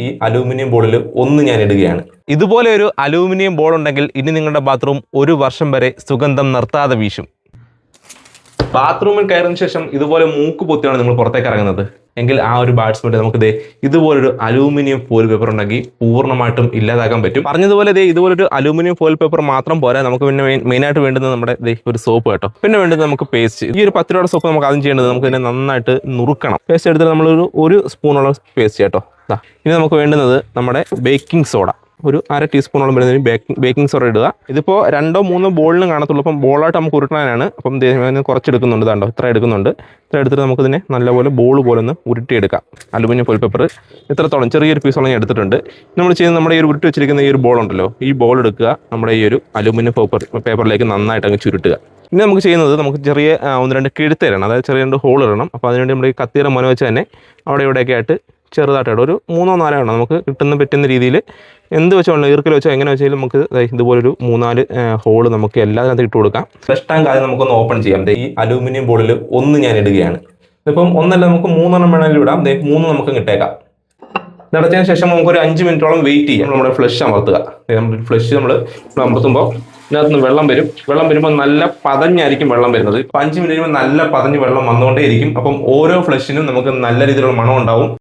ഈ അലൂമിനിയം ബോളിൽ ഒന്ന് ഞാൻ ഇടുകയാണ്. ഇതുപോലെ ഒരു അലൂമിനിയം ബോൾ ഉണ്ടെങ്കിൽ ഇനി നിങ്ങളുടെ ബാത്റൂം ഒരു വർഷം വരെ സുഗന്ധം നിർത്താതെ വീശും. ബാത്റൂമിൽ കയറിന് ശേഷം ഇതുപോലെ മൂക്ക് പൊത്തിയാണ് നിങ്ങൾ പുറത്തേക്ക് ഇറങ്ങുന്നത് എങ്കിൽ ആ ഒരു ബാഡ്സ്മെന്റ് നമുക്ക് ഇതുപോലൊരു അലൂമിനിയം ഫോയിൽ പേപ്പർ ഉണ്ടെങ്കിൽ പൂർണ്ണമായിട്ടും ഇല്ലാതാക്കാൻ പറ്റും. പറഞ്ഞതുപോലെ ഇതുപോലൊരു അലൂമിനിയം ഫോയിൽ പേപ്പർ മാത്രം പോരാ, നമുക്ക് പിന്നെ മെയിനായിട്ട് വേണ്ടുന്നത് നമ്മുടെ ഒരു സോപ്പ് കേട്ടോ. പിന്നെ വേണ്ടത് നമുക്ക് പേസ്റ്റ്. ഈ ഒരു 10 രൂപയുടെ സോപ്പ് നമുക്ക് ആദ്യം ചെയ്യേണ്ടത് നമുക്ക് ഇതിനെ നന്നായിട്ട് നുറുക്കണം. പേസ്റ്റ് എടുത്തിട്ട് നമ്മളൊരു 1 സ്പൂണോളം പേസ്റ്റ് കേട്ടോ. ഇനി നമുക്ക് വേണ്ടുന്നത് നമ്മുടെ ബേക്കിംഗ് സോഡ, ഒരു 1/2 ടീസ്പൂണോളം വരുന്നതിന് ബേക്കിംഗ് സോഡ ഇടുക. ഇതിപ്പോൾ 2-3 ബോളിനും കാണത്തുള്ളൂ. അപ്പം ബോളായിട്ട് നമുക്ക് ഉരുട്ടാനാണ്. അപ്പം കുറച്ച് എടുക്കുന്നുണ്ട്, കണ്ടോ ഇത്ര എടുക്കുന്നുണ്ട്. ഇത്ര എടുത്തിട്ട് നമുക്കിതിനെ നല്ലപോലെ ബോൾ പോലെ ഒന്ന് ഉരുട്ടിയെടുക്കാം. അലുമിനിയം ഫോയിൽ പേപ്പർ ഇത്രത്തോളം ചെറിയൊരു പീസോളം ഞാൻ എടുത്തിട്ടുണ്ട്. നമ്മൾ ചെയ്യുന്നത് നമ്മുടെ ഈ ഒരു ഉരുട്ടി വെച്ചിരിക്കുന്ന ഈ ഒരു ബോൾ ഉണ്ടല്ലോ, ഈ ബോൾ എടുക്കുക, നമ്മുടെ ഈ ഒരു അലുമിനിയം പേപ്പറിലേക്ക് നന്നായിട്ട് അങ്ങ് ചുരുട്ടുക. ഇനി നമുക്ക് ചെയ്യുന്നത് നമുക്ക് ചെറിയ 1-2 കിഴുത്ത് ഇടണം, അതായത് ചെറിയ 2 ഹോൾ ഇടണം. അപ്പോൾ അതിനുവേണ്ടി നമ്മുടെ ഈ കത്തിയുടെ മുന വെച്ച് തന്നെ അവിടെ ഇവിടെയൊക്കെ ആയിട്ട് ചെറുതായിട്ട് ഒരു 3-4 എണ്ണം നമുക്ക് പറ്റുന്ന രീതിയിൽ എന്ത് വെച്ചോ ഈർക്കൽ വെച്ചോ എങ്ങനെ വെച്ചാലും നമുക്ക് ഇതുപോലൊരു 3-4 ഹോള് നമുക്ക് എല്ലാത്തിനകത്ത് ഇട്ട് കൊടുക്കാം. ഫ്ലഷ് ടാങ്ക് ആദ്യം നമുക്കൊന്ന് ഓപ്പൺ ചെയ്യാം. ഈ അലൂമിനിയം ബോളിൽ ഒന്ന് ഞാൻ ഇടുകയാണ്. ഇപ്പം ഒന്നല്ല, നമുക്ക് 3 എണ്ണം വേണമെങ്കിലും ഇടാം. 3 നമുക്ക് ഇട്ടേക്കാം. നടത്തിയതിനു ശേഷം നമുക്കൊരു 5 മിനിറ്റോളം വെയിറ്റ് ചെയ്യാം. നമ്മുടെ ഫ്ലഷ് അമർത്തുക. ഫ്ലഷ് നമ്മൾ അമർത്തുമ്പോൾ ഇതിനകത്ത് നിന്ന് വെള്ളം വരുമ്പോൾ നല്ല പതഞ്ഞായിരിക്കും വെള്ളം വരുന്നത്. 5 മിനിറ്റ് കഴിയുമ്പോൾ നല്ല പതഞ്ഞ് വെള്ളം വന്നുകൊണ്ടേയിരിക്കും. അപ്പം ഓരോ ഫ്ലഷിനും നമുക്ക് നല്ല രീതിയിലുള്ള മണം ഉണ്ടാവും.